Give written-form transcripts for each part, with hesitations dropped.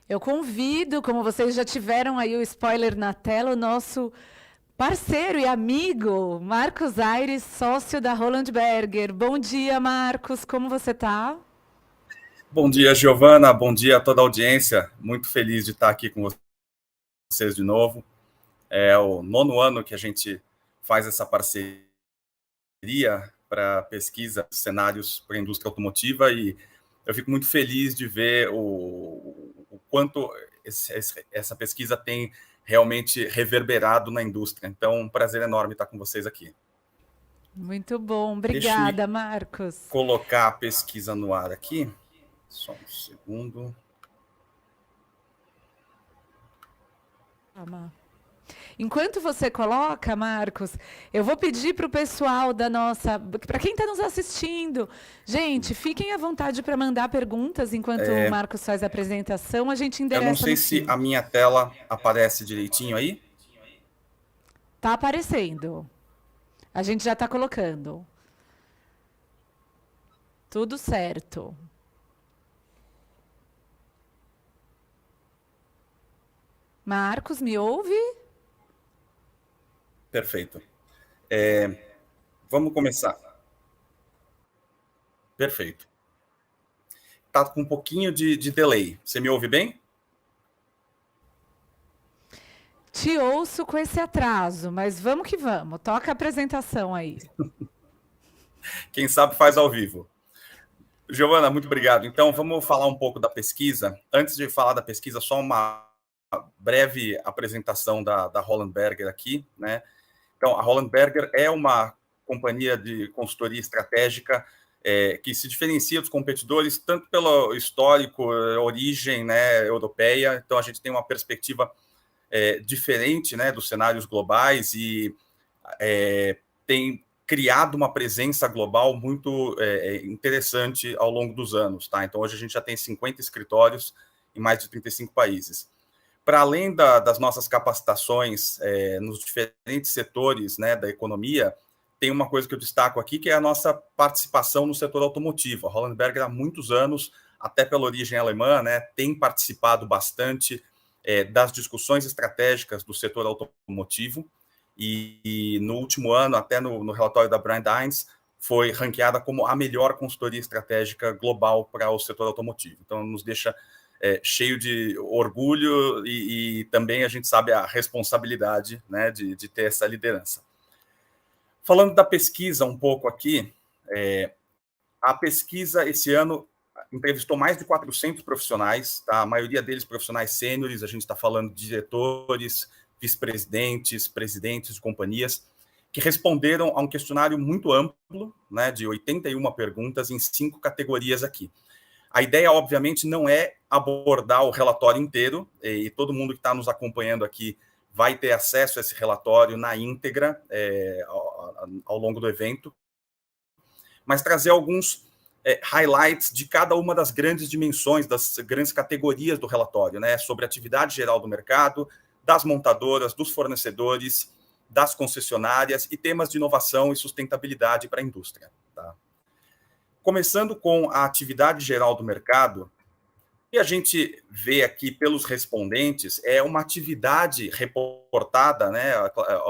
Eu convido, como vocês já tiveram aí o spoiler na tela, o nosso parceiro e amigo, Marcos Aires, sócio da Roland Berger. Bom dia, Marcos, como você está? Bom dia, Giovana. Bom dia a toda a audiência. Muito feliz de estar aqui com vocês de novo. É o nono ano que a gente faz essa parceria para pesquisa de cenários para a indústria automotiva e eu fico muito feliz de ver o quanto essa pesquisa tem realmente reverberado na indústria. Então, um prazer enorme estar com vocês aqui. Muito bom, Deixe-me obrigada, Marcos. colocar a pesquisa no ar aqui. Só um segundo. Calma. Enquanto você coloca, Marcos, eu vou pedir para o pessoal da nossa, para quem está nos assistindo, gente, fiquem à vontade para mandar perguntas enquanto o Marcos faz a apresentação, a gente Eu não endereça sei no se fim. a minha tela aparece direitinho aí. Tá aparecendo. A gente já está colocando. Tudo certo. Marcos, me ouve? Perfeito. Vamos começar. Perfeito. Tá com um pouquinho de delay. Você me ouve bem? Te ouço com esse atraso, mas vamos que vamos. Toca a apresentação aí. Quem sabe faz ao vivo. Giovana, muito obrigado. Então, vamos falar um pouco da pesquisa. Antes de falar da pesquisa, só uma breve apresentação da Roland Berger aqui, né? Então, a Roland Berger é uma companhia de consultoria estratégica que se diferencia dos competidores tanto pelo histórico, origem, né, europeia. Então, a gente tem uma perspectiva diferente, né, dos cenários globais e tem criado uma presença global muito interessante ao longo dos anos, tá? Então, hoje a gente já tem 50 escritórios em mais de 35 países. Para além das nossas capacitações nos diferentes setores, né, da economia, tem uma coisa que eu destaco aqui, que é a nossa participação no setor automotivo. A Roland Berger, há muitos anos, até pela origem alemã, né, tem participado bastante das discussões estratégicas do setor automotivo, e no último ano, até no relatório da Brand Heinz, foi ranqueada como a melhor consultoria estratégica global para o setor automotivo. Então, nos deixa cheio de orgulho e também a gente sabe a responsabilidade, né, de ter essa liderança. Falando da pesquisa um pouco aqui, a pesquisa esse ano entrevistou mais de 400 profissionais, tá? A maioria deles profissionais sêniores, a gente está falando de diretores, vice-presidentes, presidentes de companhias, que responderam a um questionário muito amplo, né, de 81 perguntas em 5 categorias aqui. A ideia, obviamente, não é abordar o relatório inteiro, e todo mundo que está nos acompanhando aqui vai ter acesso a esse relatório na íntegra ao longo do evento, mas trazer alguns highlights de cada uma das grandes dimensões, das grandes categorias do relatório, né, sobre a atividade geral do mercado, das montadoras, dos fornecedores, das concessionárias e temas de inovação e sustentabilidade para a indústria. Tá? Começando com a atividade geral do mercado, o que a gente vê aqui pelos respondentes é uma atividade reportada, né?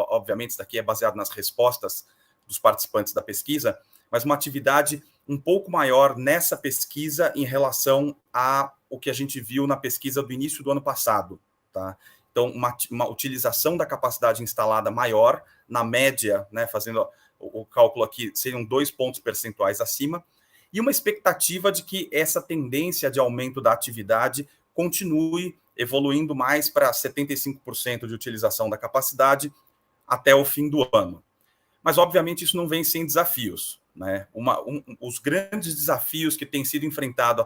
Obviamente, isso daqui é baseado nas respostas dos participantes da pesquisa, mas uma atividade um pouco maior nessa pesquisa em relação a o que a gente viu na pesquisa do início do ano passado. Tá? Então, uma utilização da capacidade instalada maior, na média, né, fazendo o cálculo aqui, seriam 2 pontos percentuais acima, e uma expectativa de que essa tendência de aumento da atividade continue evoluindo mais para 75% de utilização da capacidade até o fim do ano. Mas, obviamente, isso não vem sem desafios. Né? Os grandes desafios que têm sido enfrentados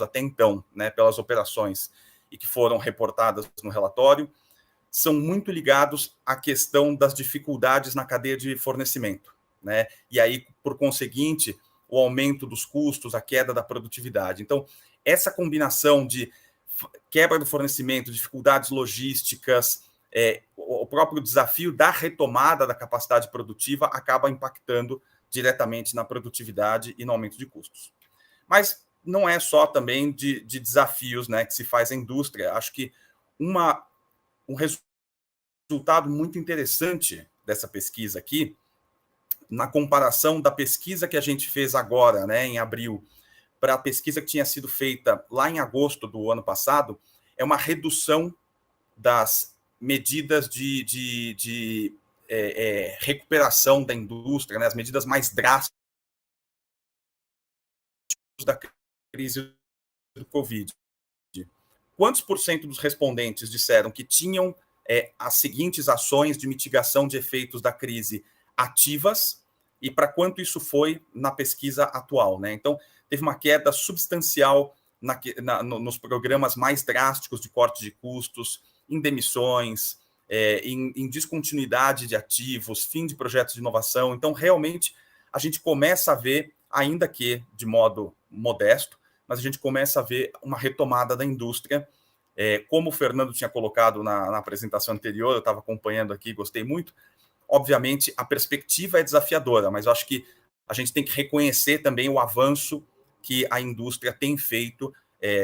até então, né, pelas operações e que foram reportadas no relatório são muito ligados à questão das dificuldades na cadeia de fornecimento. Né? E aí, por conseguinte, o aumento dos custos, a queda da produtividade. Então, essa combinação de quebra do fornecimento, dificuldades logísticas, o próprio desafio da retomada da capacidade produtiva acaba impactando diretamente na produtividade e no aumento de custos. Mas não é só também de desafios, né, que se faz a indústria. Acho que um resultado muito interessante dessa pesquisa aqui, na comparação da pesquisa que a gente fez agora, né, em abril, para a pesquisa que tinha sido feita lá em agosto do ano passado, é uma redução das medidas de recuperação da indústria, né, as medidas mais drásticas da crise do Covid. Quantos por cento dos respondentes disseram que tinham as seguintes ações de mitigação de efeitos da crise ativas e para quanto isso foi na pesquisa atual, né? Então, teve uma queda substancial nos programas mais drásticos de corte de custos, em demissões, em descontinuidade de ativos, fim de projetos de inovação. Então, realmente, a gente começa a ver, ainda que de modo modesto, mas a gente começa a ver uma retomada da indústria. Como o Fernando tinha colocado na apresentação anterior, eu estava acompanhando aqui, gostei muito. Obviamente, a perspectiva é desafiadora, mas eu acho que a gente tem que reconhecer também o avanço que a indústria tem feito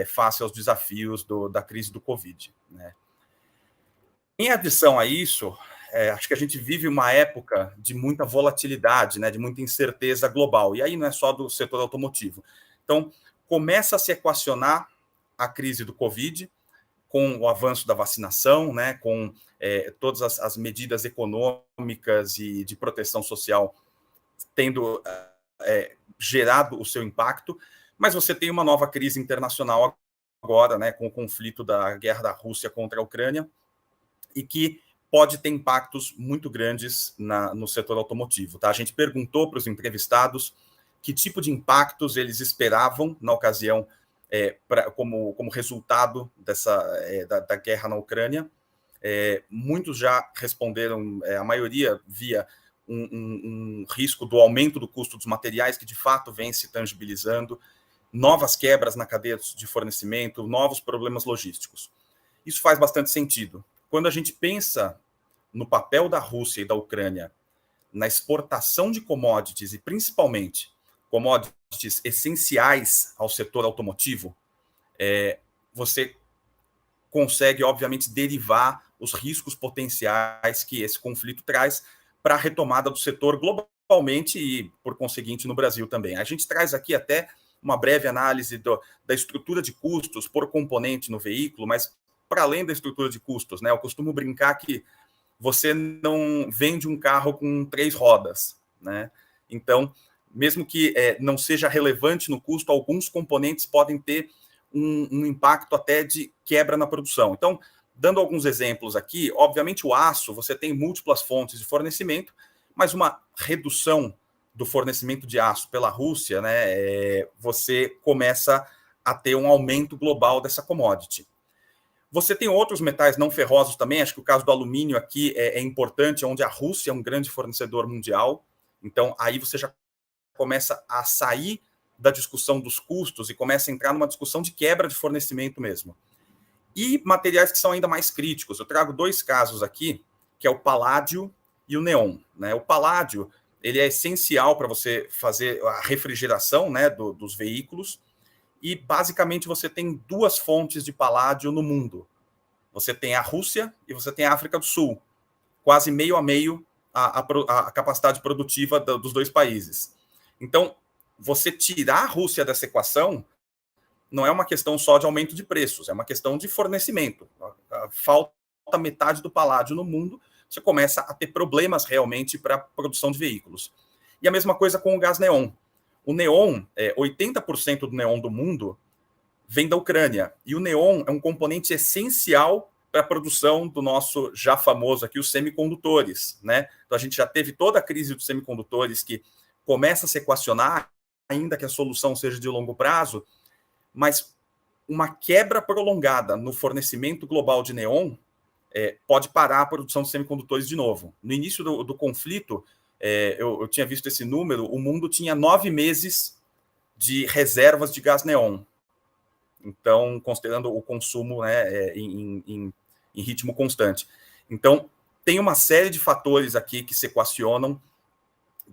face aos desafios da crise do Covid, né? Em adição a isso, acho que a gente vive uma época de muita volatilidade, né, de muita incerteza global, e aí não é só do setor automotivo. Então, começa a se equacionar a crise do Covid com o avanço da vacinação, né, com todas as medidas econômicas e de proteção social tendo gerado o seu impacto, mas você tem uma nova crise internacional agora, né, com o conflito da guerra da Rússia contra a Ucrânia, e que pode ter impactos muito grandes no setor automotivo. Tá? A gente perguntou para os entrevistados que tipo de impactos eles esperavam na ocasião como resultado da guerra na Ucrânia. Muitos já responderam, a maioria via um risco do aumento do custo dos materiais, que de fato vem se tangibilizando, novas quebras na cadeia de fornecimento, novos problemas logísticos. Isso faz bastante sentido. Quando a gente pensa no papel da Rússia e da Ucrânia na exportação de commodities, e principalmente commodities essenciais ao setor automotivo, você consegue, obviamente, derivar os riscos potenciais que esse conflito traz para a retomada do setor globalmente e, por conseguinte, no Brasil também. A gente traz aqui até uma breve análise da estrutura de custos por componente no veículo, mas para além da estrutura de custos, né? Eu costumo brincar que você não vende um carro com 3 rodas, né? Então, mesmo que não seja relevante no custo, alguns componentes podem ter um impacto até de quebra na produção. Então, dando alguns exemplos aqui, obviamente o aço, você tem múltiplas fontes de fornecimento, mas uma redução do fornecimento de aço pela Rússia, né, você começa a ter um aumento global dessa commodity. Você tem outros metais não ferrosos também, acho que o caso do alumínio aqui é importante, onde a Rússia é um grande fornecedor mundial, então aí você já começa a sair da discussão dos custos e começa a entrar numa discussão de quebra de fornecimento mesmo. E materiais que são ainda mais críticos. Eu trago 2 casos aqui, que é o paládio e o neon, né? O paládio, ele é essencial para você fazer a refrigeração, né, dos veículos, e basicamente você tem 2 fontes de paládio no mundo. Você tem a Rússia e você tem a África do Sul, quase meio a meio a capacidade produtiva dos 2 países. Então, você tirar a Rússia dessa equação não é uma questão só de aumento de preços, é uma questão de fornecimento. Falta metade do paládio no mundo, você começa a ter problemas realmente para a produção de veículos. E a mesma coisa com o gás neon. O neon, 80% do neon do mundo vem da Ucrânia. E o neon é um componente essencial para a produção do nosso já famoso aqui, os semicondutores, né? Então a gente já teve toda a crise dos semicondutores que começa a se equacionar, ainda que a solução seja de longo prazo, mas uma quebra prolongada no fornecimento global de neon pode parar a produção de semicondutores de novo. No início do conflito, eu tinha visto esse número, o mundo tinha 9 meses de reservas de gás neon. Então, considerando o consumo, né, em ritmo constante. Então, tem uma série de fatores aqui que se equacionam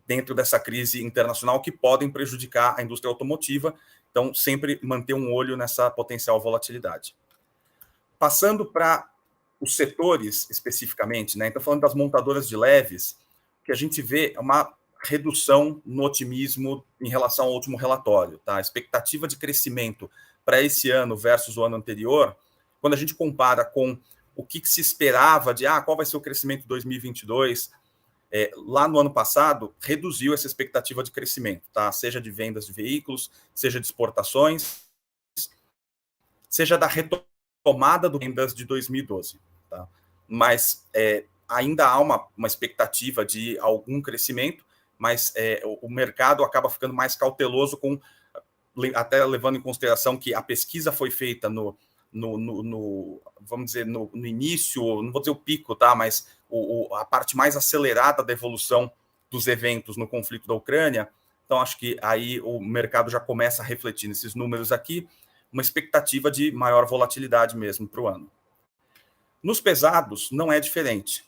dentro dessa crise internacional que podem prejudicar a indústria automotiva. Então, sempre manter um olho nessa potencial volatilidade. Passando para os setores especificamente, né? Então, falando das montadoras de leves, o que a gente vê é uma redução no otimismo em relação ao último relatório. Tá? A expectativa de crescimento para esse ano versus o ano anterior, quando a gente compara com o que se esperava de qual vai ser o crescimento de 2022, lá no ano passado, reduziu essa expectativa de crescimento, tá? Seja de vendas de veículos, seja de exportações, seja da retomada das vendas de 2012. Tá? Mas ainda há uma expectativa de algum crescimento, mas o mercado acaba ficando mais cauteloso, até levando em consideração que a pesquisa foi feita vamos dizer, no início, não vou dizer o pico, tá? Mas a parte mais acelerada da evolução dos eventos no conflito da Ucrânia. Então, acho que aí o mercado já começa a refletir nesses números aqui, uma expectativa de maior volatilidade mesmo para o ano. Nos pesados, não é diferente.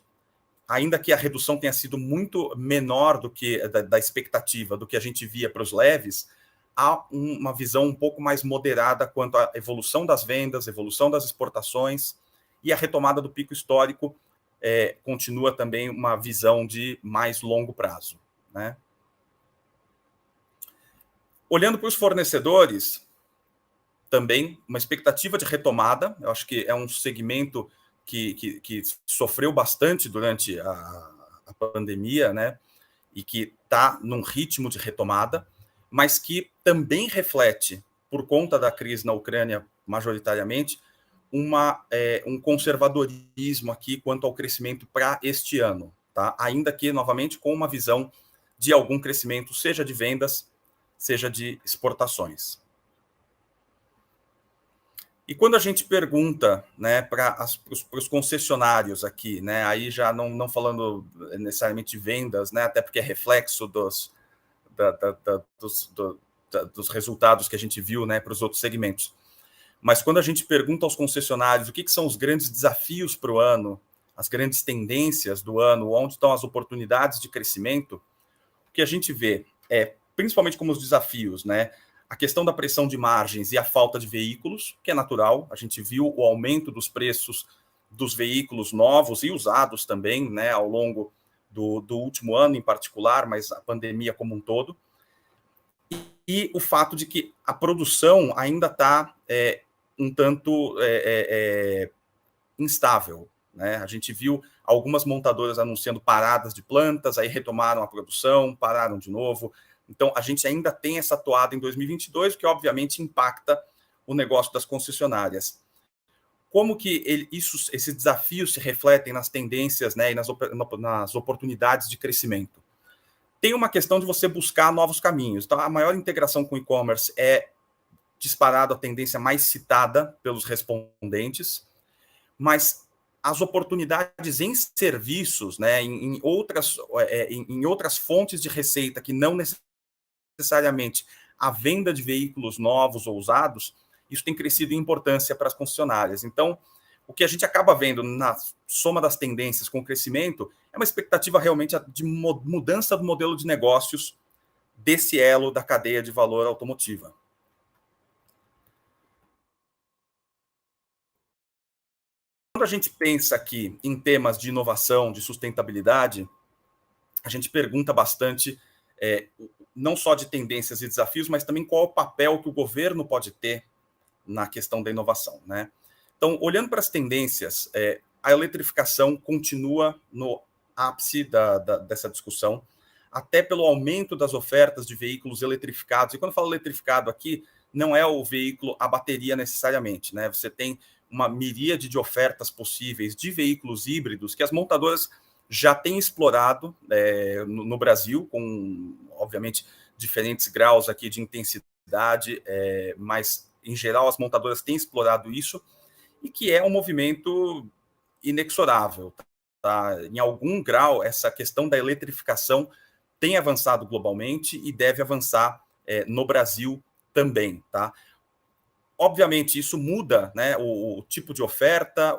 Ainda que a redução tenha sido muito menor do que da expectativa, do que a gente via para os leves, há uma visão um pouco mais moderada quanto à evolução das vendas, evolução das exportações, e a retomada do pico histórico continua também uma visão de mais longo prazo. Né? Olhando para os fornecedores, também uma expectativa de retomada. Eu acho que é um segmento que sofreu bastante durante a pandemia, né? E que está num ritmo de retomada, mas que também reflete, por conta da crise na Ucrânia, majoritariamente, um conservadorismo aqui quanto ao crescimento para este ano, tá? Ainda que, novamente, com uma visão de algum crescimento, seja de vendas, seja de exportações. E quando a gente pergunta, né, para os concessionários aqui, né, aí já não falando necessariamente de vendas, né, até porque é reflexo dos resultados que a gente viu, né, para os outros segmentos. Mas quando a gente pergunta aos concessionários o que são os grandes desafios para o ano, as grandes tendências do ano, onde estão as oportunidades de crescimento, o que a gente vê principalmente como os desafios, né, a questão da pressão de margens e a falta de veículos, que é natural. A gente viu o aumento dos preços dos veículos novos e usados também, né, ao longo do último ano em particular, mas a pandemia como um todo. E o fato de que a produção ainda está um tanto instável. Né? A gente viu algumas montadoras anunciando paradas de plantas, aí retomaram a produção, pararam de novo. Então, a gente ainda tem essa toada em 2022, o que obviamente impacta o negócio das concessionárias. Como que esses desafios se refletem nas tendências, né, e nas oportunidades de crescimento? Tem uma questão de você buscar novos caminhos. Então, a maior integração com o e-commerce é disparado a tendência mais citada pelos respondentes, mas as oportunidades em serviços, né, em outras fontes de receita que não necessariamente a venda de veículos novos ou usados, isso tem crescido em importância para as concessionárias. Então, o que a gente acaba vendo na soma das tendências com o crescimento é uma expectativa realmente de mudança do modelo de negócios desse elo da cadeia de valor automotiva. Quando a gente pensa aqui em temas de inovação, de sustentabilidade, a gente pergunta bastante não só de tendências e desafios, mas também qual é o papel que o governo pode ter na questão da inovação. Né? Então, olhando para as tendências, a eletrificação continua no ápice dessa discussão, até pelo aumento das ofertas de veículos eletrificados. E quando eu falo eletrificado aqui, não é o veículo a bateria necessariamente. Né? Você tem uma miríade de ofertas possíveis de veículos híbridos que as montadoras já têm explorado no Brasil, com, obviamente, diferentes graus aqui de intensidade, mas, em geral, as montadoras têm explorado isso, e que é um movimento inexorável. Tá? Em algum grau, essa questão da eletrificação tem avançado globalmente e deve avançar no Brasil também. Tá? obviamente, isso muda, né, o tipo de oferta,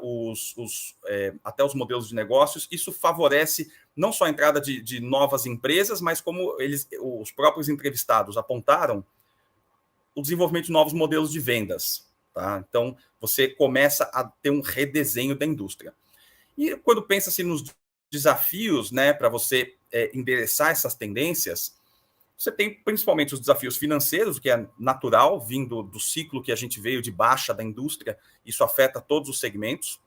até os modelos de negócios. Isso favorece não só a entrada de novas empresas, mas como os próprios entrevistados apontaram, o desenvolvimento de novos modelos de vendas. Tá? Então, você começa a ter um redesenho da indústria. E quando pensa-se nos desafios, né, para você endereçar essas tendências, você tem principalmente os desafios financeiros, que é natural, vindo do ciclo que a gente veio de baixa da indústria, isso afeta todos os segmentos.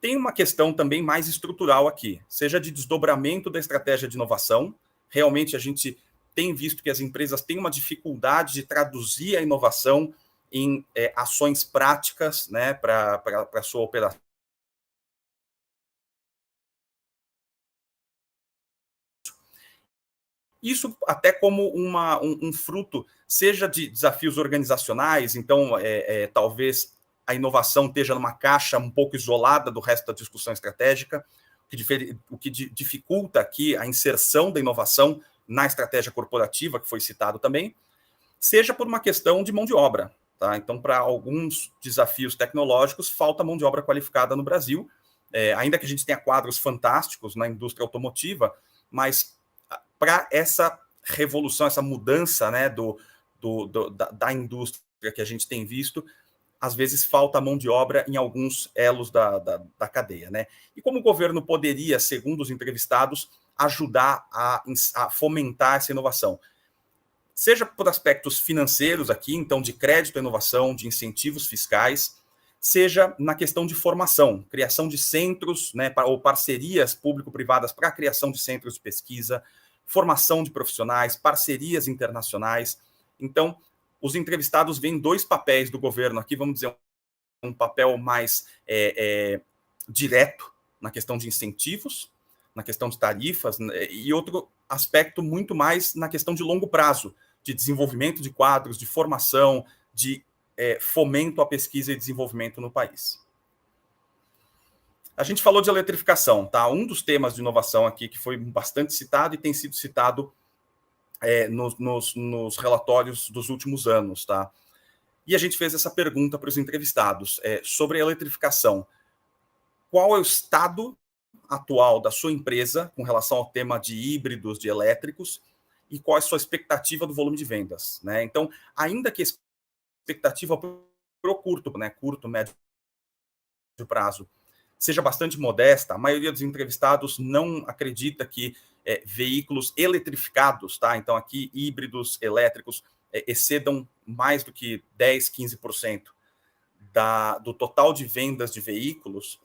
Tem uma questão também mais estrutural aqui, seja de desdobramento da estratégia de inovação. Realmente a gente tem visto que as empresas têm uma dificuldade de traduzir a inovação em ações práticas, né, para a sua operação. Isso até como um fruto, seja de desafios organizacionais, então talvez a inovação esteja numa caixa um pouco isolada do resto da discussão estratégica, o que dificulta aqui a inserção da inovação na estratégia corporativa, que foi citado também, seja por uma questão de mão de obra. Tá? Então, para alguns desafios tecnológicos, falta mão de obra qualificada no Brasil, ainda que a gente tenha quadros fantásticos na indústria automotiva, mas para essa revolução, essa mudança, né, da indústria que a gente tem visto, às vezes falta mão de obra em alguns elos da cadeia. Né? E como o governo poderia, segundo os entrevistados, ajudar a fomentar essa inovação? Seja por aspectos financeiros aqui, então de crédito à inovação, de incentivos fiscais, seja na questão de formação, criação de centros, né, ou parcerias público-privadas para a criação de centros de pesquisa, formação de profissionais, parcerias internacionais. Então, os entrevistados veem dois papéis do governo aqui, vamos dizer, um papel mais direto na questão de incentivos, na questão de tarifas, e outro aspecto muito mais na questão de longo prazo, de desenvolvimento de quadros, de formação, de fomento à pesquisa e desenvolvimento no país. A gente falou de eletrificação, tá? Um dos temas de inovação aqui que foi bastante citado e tem sido citado nos relatórios dos últimos anos, tá? E a gente fez essa pergunta para os entrevistados sobre a eletrificação. Qual é o estado atual da sua empresa com relação ao tema de híbridos, de elétricos, e qual é a sua expectativa do volume de vendas? Né? Então, ainda que a expectativa para o curto, né, curto, médio prazo, seja bastante modesta, a maioria dos entrevistados não acredita que veículos eletrificados, tá? Então aqui híbridos elétricos excedam mais do que 10, 15% do total de vendas de veículos.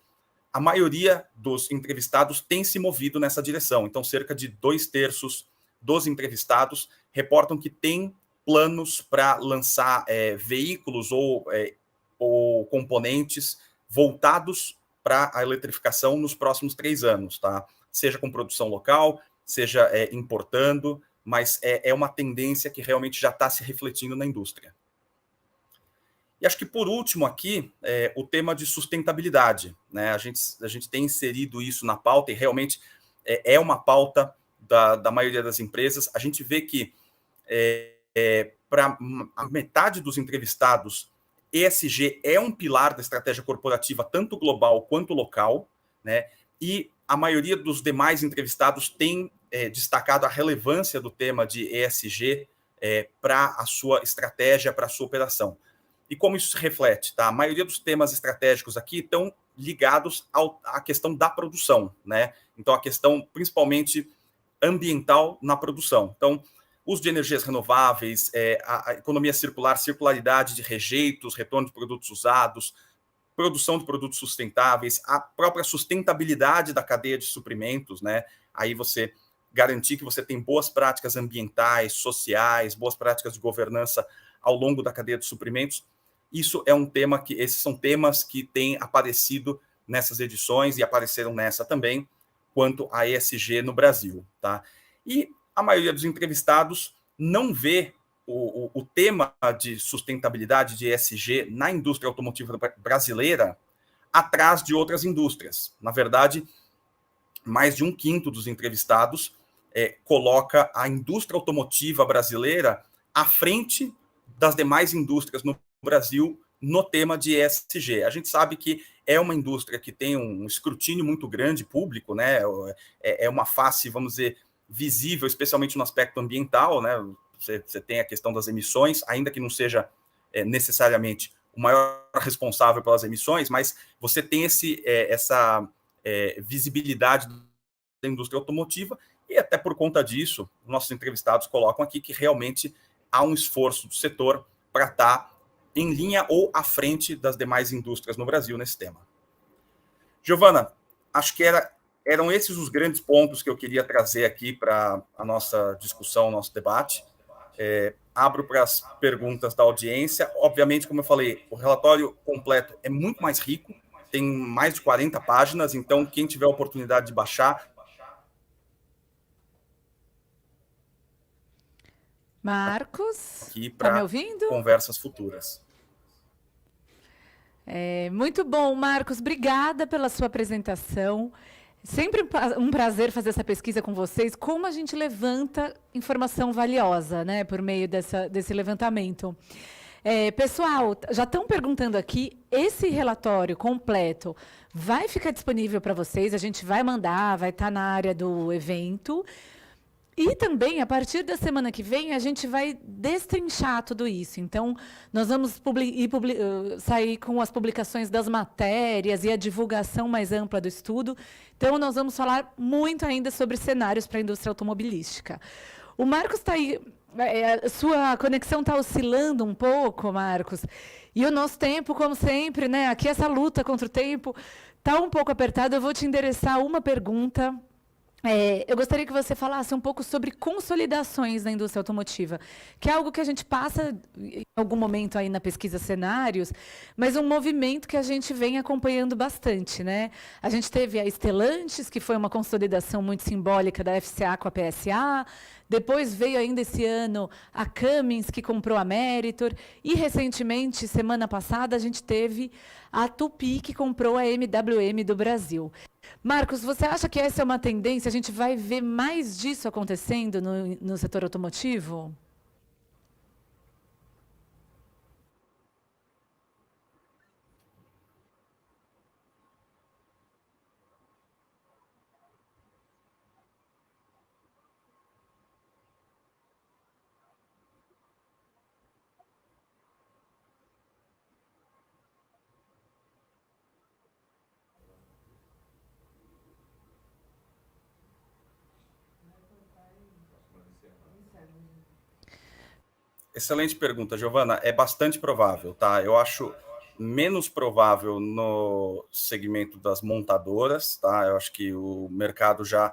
A maioria dos entrevistados tem se movido nessa direção. Então cerca de 2/3 dos entrevistados reportam que tem planos para lançar veículos ou componentes voltados para a eletrificação nos próximos 3 anos, tá? Seja com produção local, seja importando, mas é uma tendência que realmente já está se refletindo na indústria. E acho que, por último, aqui, o tema de sustentabilidade. Né? A gente tem inserido isso na pauta e realmente é uma pauta da maioria das empresas. A gente vê que, para a metade dos entrevistados, ESG é um pilar da estratégia corporativa, tanto global quanto local, né? E a maioria dos demais entrevistados tem destacado a relevância do tema de ESG para a sua estratégia, para a sua operação. E como isso se reflete? Tá? A maioria dos temas estratégicos aqui estão ligados à questão da produção, né? Então, a questão principalmente ambiental na produção. Então, uso de energias renováveis, a economia circular, circularidade de rejeitos, retorno de produtos usados, produção de produtos sustentáveis, a própria sustentabilidade da cadeia de suprimentos, né? Aí você garantir que você tem boas práticas ambientais, sociais, boas práticas de governança ao longo da cadeia de suprimentos. Isso é um tema esses são temas que têm aparecido nessas edições e apareceram nessa também, quanto a ESG no Brasil, tá? E a maioria dos entrevistados não vê o tema de sustentabilidade, de ESG, na indústria automotiva brasileira atrás de outras indústrias. Na verdade, mais de 1/5 dos entrevistados coloca a indústria automotiva brasileira à frente das demais indústrias no Brasil no tema de ESG. A gente sabe que é uma indústria que tem um escrutínio muito grande público, né? É uma face, vamos dizer, visível, especialmente no aspecto ambiental, né? Você tem a questão das emissões, ainda que não seja necessariamente o maior responsável pelas emissões, mas você tem essa visibilidade da indústria automotiva, e até por conta disso, nossos entrevistados colocam aqui que realmente há um esforço do setor para estar em linha ou à frente das demais indústrias no Brasil nesse tema. Giovana, acho que eram esses os grandes pontos que eu queria trazer aqui para a nossa discussão, nosso debate. Abro para as perguntas da audiência. Obviamente, como eu falei, o relatório completo é muito mais rico, tem mais de 40 páginas, então quem tiver a oportunidade de baixar... Marcos, está me ouvindo? Conversas futuras. Muito bom, Marcos. Obrigada pela sua apresentação. Sempre um prazer fazer essa pesquisa com vocês. Como a gente levanta informação valiosa, né, por meio desse levantamento. Pessoal, já estão perguntando aqui, esse relatório completo vai ficar disponível para vocês? A gente vai mandar, vai estar na área do evento. E também, a partir da semana que vem, a gente vai destrinchar tudo isso. Então, nós vamos sair com as publicações das matérias e a divulgação mais ampla do estudo. Então, nós vamos falar muito ainda sobre cenários para a indústria automobilística. O Marcos está aí, sua conexão está oscilando um pouco, Marcos. E o nosso tempo, como sempre, né? Aqui essa luta contra o tempo está um pouco apertada. Eu vou te endereçar uma pergunta. Eu gostaria que você falasse um pouco sobre consolidações na indústria automotiva, que é algo que a gente passa em algum momento aí na pesquisa cenários, mas um movimento que a gente vem acompanhando bastante, né? A gente teve a Stellantis, que foi uma consolidação muito simbólica da FCA com a PSA, depois veio ainda esse ano a Cummins, que comprou a Meritor, e recentemente, semana passada, a gente teve a Tupi, que comprou a MWM do Brasil. Marcos, você acha que essa é uma tendência? A gente vai ver mais disso acontecendo no setor automotivo? Excelente pergunta, Giovana. É bastante provável, tá? Eu acho menos provável no segmento das montadoras, tá? Eu acho que o mercado já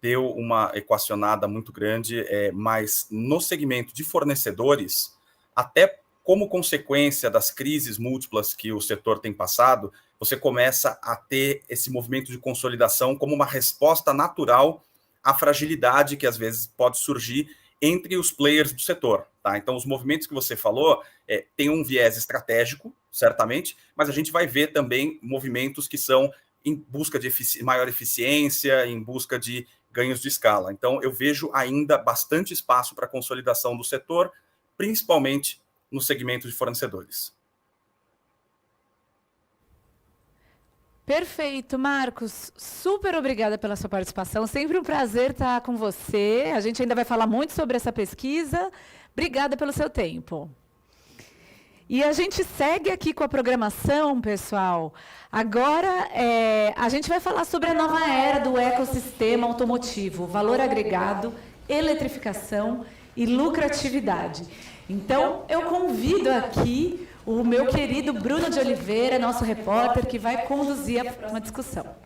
deu uma equacionada muito grande, mas no segmento de fornecedores, até como consequência das crises múltiplas que o setor tem passado, você começa a ter esse movimento de consolidação como uma resposta natural à fragilidade que às vezes pode surgir entre os players do setor. Tá? Então, os movimentos que você falou têm um viés estratégico, certamente, mas a gente vai ver também movimentos que são em busca de maior eficiência, em busca de ganhos de escala. Então, eu vejo ainda bastante espaço para a consolidação do setor, principalmente no segmento de fornecedores. Perfeito, Marcos. Super obrigada pela sua participação. Sempre um prazer estar com você. A gente ainda vai falar muito sobre essa pesquisa. Obrigada pelo seu tempo. E a gente segue aqui com a programação, pessoal. Agora, a gente vai falar sobre a nova era do ecossistema automotivo, valor agregado, eletrificação e lucratividade. Então, eu convido aqui o meu querido Bruno de Oliveira, nosso repórter, que vai conduzir uma discussão.